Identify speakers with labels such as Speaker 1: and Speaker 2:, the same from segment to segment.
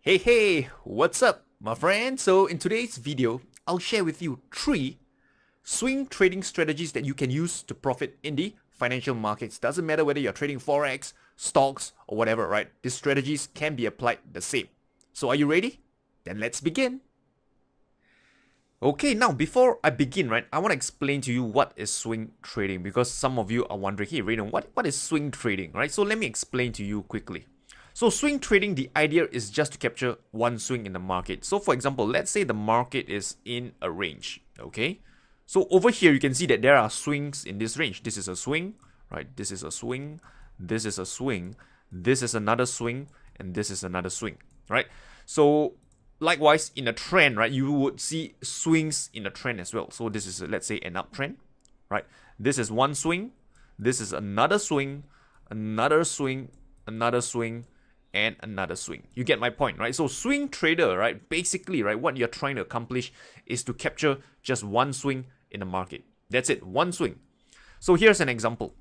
Speaker 1: Hey, what's up, my friend? So in today's video, I'll share with you 3 swing trading strategies that you can use to profit in the financial markets. Doesn't matter whether you're trading Forex, stocks, or whatever, right? These strategies can be applied the same. So are you ready? Then let's begin. Okay, now before I begin, right, I want to explain to you what is swing trading because some of you are wondering, hey, Raymond, what is swing trading, right? So let me explain to you quickly. So swing trading, the idea is just to capture one swing in the market. So for example, let's say the market is in a range, okay? So over here, you can see that there are swings in this range. This is a swing, right? This is a swing, this is a swing, this is another swing, and this is another swing, right? So likewise, in a trend, right, you would see swings in a trend as well. So this is, let's say, an uptrend, right? This is one swing, this is another swing, another swing, another swing, and another swing. You get my point, right? So swing trader, right, basically, right, what you're trying to accomplish is to capture just one swing in the market. That's it, one swing. So here's an example.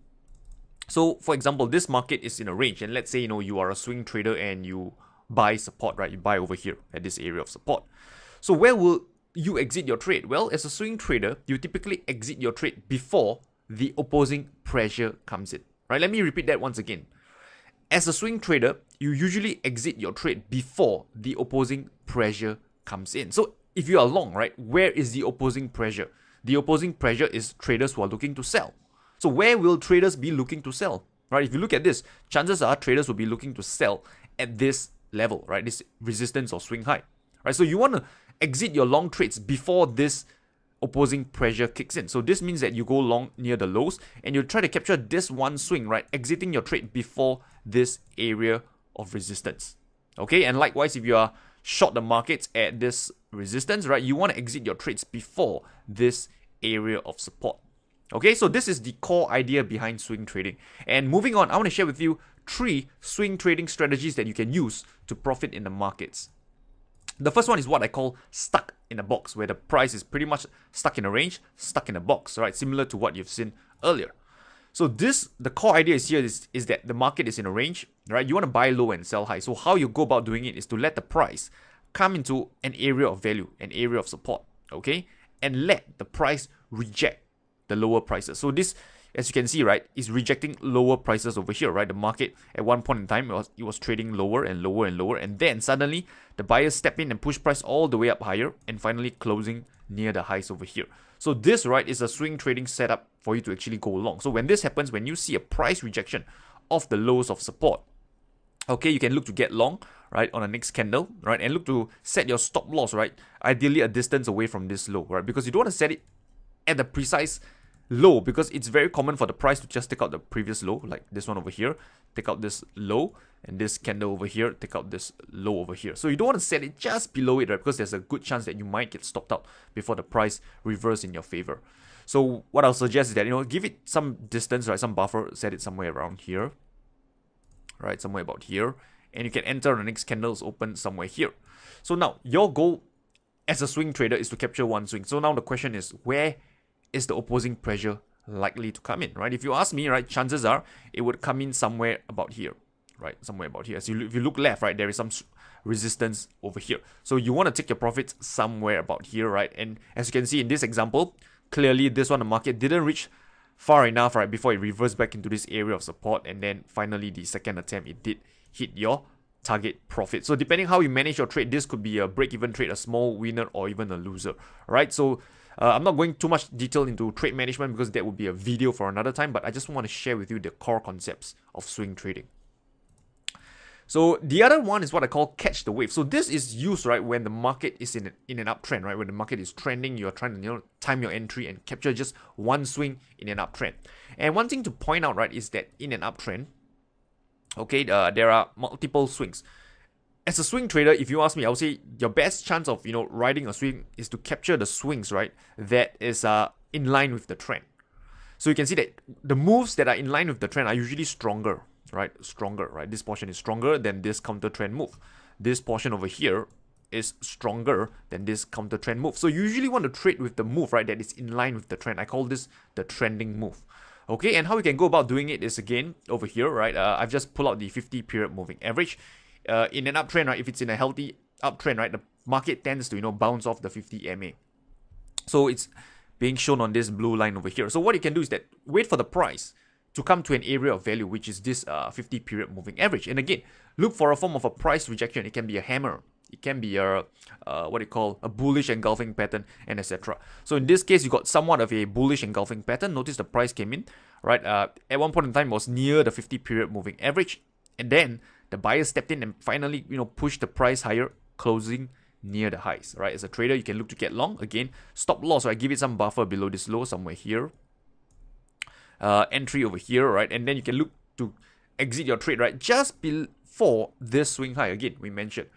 Speaker 1: So for example, this market is in a range, and let's say, you are a swing trader and you buy support, right? You buy over here at this area of support. So where will you exit your trade? Well, as a swing trader, you typically exit your trade before the opposing pressure comes in, right? Let me repeat that once again. As a swing trader, you usually exit your trade before the opposing pressure comes in. So if you are long, right, where is the opposing pressure? The opposing pressure is traders who are looking to sell. So where will traders be looking to sell, right? If you look at this, chances are traders will be looking to sell at this level, right? This resistance or swing high, right? So you want to exit your long trades before this opposing pressure kicks in. So this means that you go long near the lows and you try to capture this one swing, right? Exiting your trade before this area of resistance. Okay, and likewise, if you are short the markets at this resistance, right, you want to exit your trades before this area of support. Okay, so this is the core idea behind swing trading. And moving on, I want to share with you 3 swing trading strategies that you can use to profit in the markets. The first one is what I call stuck in a box, where the price is pretty much stuck in a range, stuck in a box, right? Similar to what you've seen earlier. So the core idea is here is that the market is in a range, right? You want to buy low and sell high. So how you go about doing it is to let the price come into an area of value, an area of support, okay? And let the price reject the lower prices. So this, as you can see, right, is rejecting lower prices over here, right? The market at one point in time, it was trading lower and lower and lower. And then suddenly the buyers step in and push price all the way up higher and finally closing near the highs over here. So this, right, is a swing trading setup for you to actually go long. So when this happens, when you see a price rejection of the lows of support, okay, you can look to get long, right, on the next candle, right, and look to set your stop loss, right, ideally a distance away from this low, right, because you don't want to set it at the precise low, because it's very common for the price to just take out the previous low, like this one over here, take out this low, and this candle over here, take out this low over here. So you don't want to set it just below it, right? Because there's a good chance that you might get stopped out before the price reverses in your favor. So what I'll suggest is that, give it some distance, right? Some buffer, set it somewhere around here, right? Somewhere about here. And you can enter the next candles open somewhere here. So now your goal as a swing trader is to capture one swing. So now the question is, where is the opposing pressure likely to come in, right? If you ask me, right, chances are it would come in somewhere about here, right? Somewhere about here. So if you look left, right, there is some resistance over here. So you want to take your profits somewhere about here, right? And as you can see in this example, clearly this one, the market didn't reach far enough, right, before it reversed back into this area of support. And then finally, the second attempt, it did hit your target profit. So depending how you manage your trade, this could be a break-even trade, a small winner, or even a loser, right? So I'm not going too much detail into trade management because that would be a video for another time, but I just want to share with you the core concepts of swing trading. So the other one is what I call catch the wave. So this is used, right, when the market is in an uptrend, right? When the market is trending, you're trying to time your entry and capture just one swing in an uptrend. And one thing to point out, right, is that in an uptrend, okay, there are multiple swings. As a swing trader, if you ask me, I would say your best chance of riding a swing is to capture the swings, right, that is in line with the trend. So you can see that the moves that are in line with the trend are usually stronger, right? Stronger, right? This portion is stronger than this counter trend move. This portion over here is stronger than this counter trend move. So you usually want to trade with the move, right, that is in line with the trend. I call this the trending move. Okay, and how we can go about doing it is again over here, right? I've just pulled out the 50 period moving average. in an uptrend, right, if it's in a healthy uptrend, right, the market tends to, bounce off the 50 MA. So it's being shown on this blue line over here. So what you can do is that wait for the price to come to an area of value, which is this 50 period moving average. And again, look for a form of a price rejection. It can be a hammer. It can be a what you call a bullish engulfing pattern, and etc. So in this case, you got somewhat of a bullish engulfing pattern. Notice the price came in, right? At one point in time, it was near the 50 period moving average, and then the buyer stepped in and finally, pushed the price higher, closing near the highs, right? As a trader, you can look to get long. Again, stop loss, right? Give it some buffer below this low, somewhere here. Entry over here, right? And then you can look to exit your trade, right? Just before this swing high. Again, we mentioned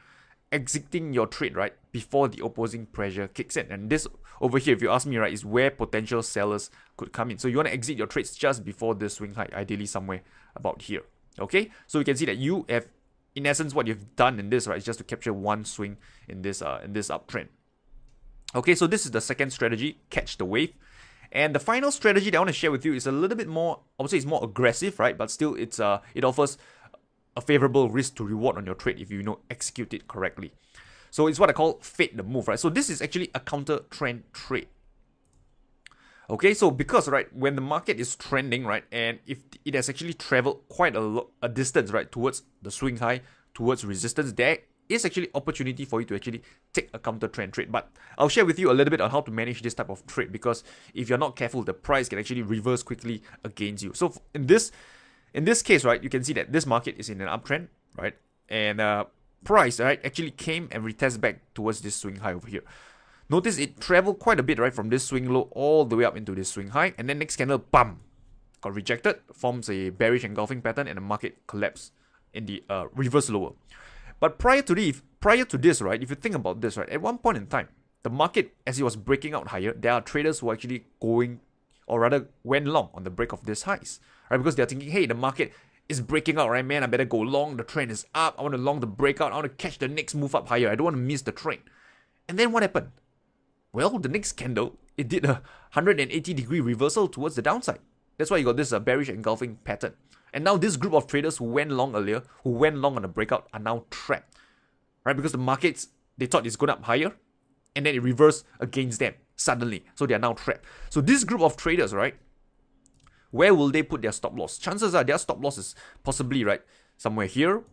Speaker 1: exiting your trade, right, before the opposing pressure kicks in. And this over here, if you ask me, right, is where potential sellers could come in. So you want to exit your trades just before this swing high, ideally somewhere about here. Okay, so you can see that you have, in essence, what you've done in this, right, is just to capture one swing in this uptrend. Okay, so this is the second strategy, catch the wave. And the final strategy that I want to share with you is a little bit more, I would say it's more aggressive, right? But still, it offers a favorable risk to reward on your trade if you execute it correctly. So it's what I call fade the move, right? So this is actually a counter trend trade. Okay, so because, right, when the market is trending, right, and if it has actually traveled quite a distance, right, towards the swing high, towards resistance, there is actually opportunity for you to actually take a counter trend trade. But I'll share with you a little bit on how to manage this type of trade, because if you're not careful, the price can actually reverse quickly against you. So in this case, right, you can see that this market is in an uptrend, right, and price, right, actually came and retest back towards this swing high over here. Notice it traveled quite a bit, right, from this swing low all the way up into this swing high, and then next candle, bam, got rejected, forms a bearish engulfing pattern, and the market collapsed in the reverse lower. But prior to this, right, if you think about this, right, at one point in time, the market, as it was breaking out higher, there are traders who are actually going, or rather went long on the break of these highs, right, because they're thinking, hey, the market is breaking out, right, man, I better go long, the trend is up, I want to long the breakout, I want to catch the next move up higher, I don't want to miss the trend. And then what happened? Well, the next candle, it did a 180-degree reversal towards the downside. That's why you got this bearish engulfing pattern. And now this group of traders who went long earlier, who went long on the breakout, are now trapped, right? Because the markets, they thought it's going up higher, and then it reversed against them suddenly. So they are now trapped. So this group of traders, right, where will they put their stop loss? Chances are their stop loss is possibly, right, somewhere here,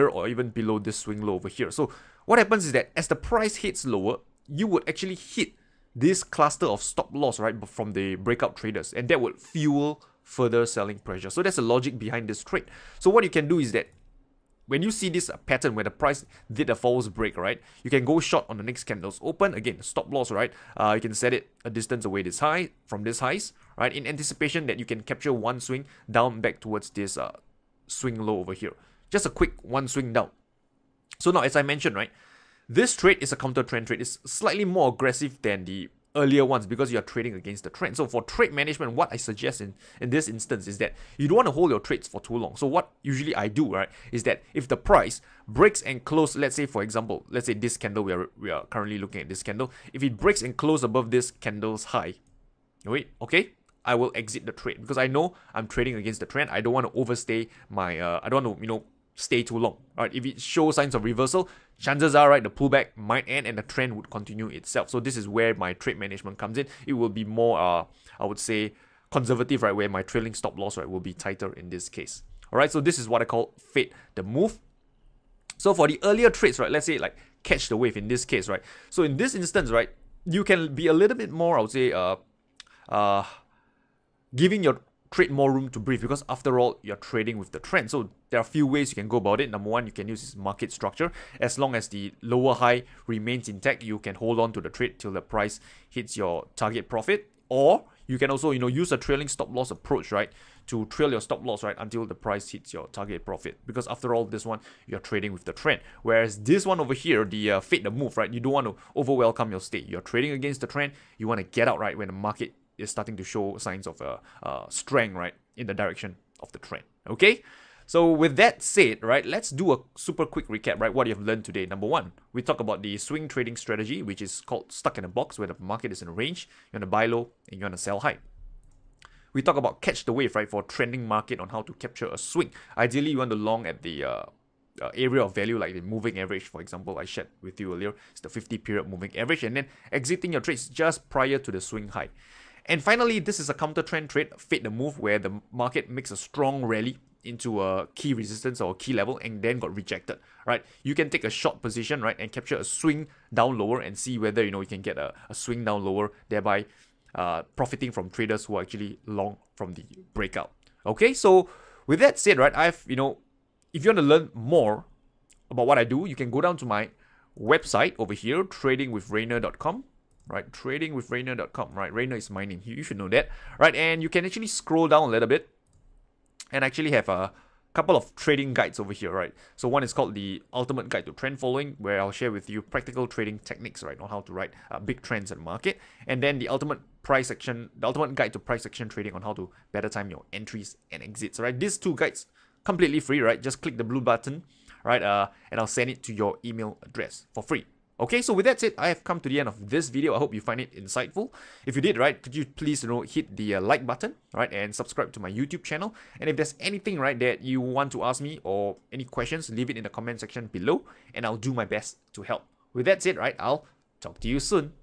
Speaker 1: or even below this swing low over here. So what happens is that as the price hits lower, you would actually hit this cluster of stop loss, right, from the breakout traders, and that would fuel further selling pressure. So that's the logic behind this trade. So what you can do is that when you see this pattern where the price did a false break, right, you can go short on the next candles open. Again, stop loss, right, you can set it a distance away from this highs, right, in anticipation that you can capture one swing down back towards this swing low over here. Just a quick one swing down. So now, as I mentioned, right, this trade is a counter trend trade. It's slightly more aggressive than the earlier ones because you are trading against the trend. So for trade management, what I suggest in this instance is that you don't want to hold your trades for too long. So what usually I do, right, is that if the price breaks and close, let's say, for example, let's say this candle, we are currently looking at this candle. If it breaks and close above this candle's high, wait, okay, I will exit the trade because I know I'm trading against the trend. I don't want to overstay my, I don't want to, stay too long, right? If it shows signs of reversal, chances are, right, the pullback might end and the trend would continue itself. So this is where my trade management comes in. It will be more, I would say, conservative, right, where my trailing stop loss, right, will be tighter in this case. All right, so this is what I call fade the move. So for the earlier trades, right, let's say like catch the wave in this case, right? So in this instance, right, you can be a little bit more, I would say, giving your trade more room to breathe because after all, you're trading with the trend. So there are a few ways you can go about it. Number one, you can use this market structure. As long as the lower high remains intact, you can hold on to the trade till the price hits your target profit. Or you can also, use a trailing stop loss approach, right, to trail your stop loss, right, until the price hits your target profit. Because after all, this one, you're trading with the trend. Whereas this one over here, the fade the move, right, you don't want to overwhelm your stay. You're trading against the trend. You want to get out, right, when the market is starting to show signs of strength, right, in the direction of the trend. Okay, so with that said, right, let's do a super quick recap, right, what you've learned today. Number one, we talk about the swing trading strategy, which is called stuck in a box, where the market is in a range, you want to buy low and you want to sell high. We talk about catch the wave, right, for trending market on how to capture a swing. Ideally, you want to long at the area of value, like the moving average, for example, I shared with you earlier. It's the 50-period moving average, and then exiting your trades just prior to the swing high. And finally, this is a counter trend trade, fade the move, where the market makes a strong rally into a key resistance or a key level and then got rejected, right? You can take a short position, right, and capture a swing down lower and see whether, you can get a swing down lower, thereby profiting from traders who are actually long from the breakout. Okay, so with that said, right, if you want to learn more about what I do, you can go down to my website over here, tradingwithrainer.com. Right, tradingwithrainer.com. Right, Rainer is my name. You should know that. Right, and you can actually scroll down a little bit and actually have a couple of trading guides over here, right? So one is called the Ultimate Guide to Trend Following, where I'll share with you practical trading techniques, right, on how to write big trends in the market. And then the Ultimate Guide to Price Action Trading on how to better time your entries and exits, right? These two guides completely free, right? Just click the blue button, right? And I'll send it to your email address for free. Okay, so with that said, I have come to the end of this video. I hope you find it insightful. If you did, right, could you please, hit the like button, right, and subscribe to my YouTube channel. And if there's anything, right, that you want to ask me or any questions, leave it in the comment section below, and I'll do my best to help. With that said, right, I'll talk to you soon.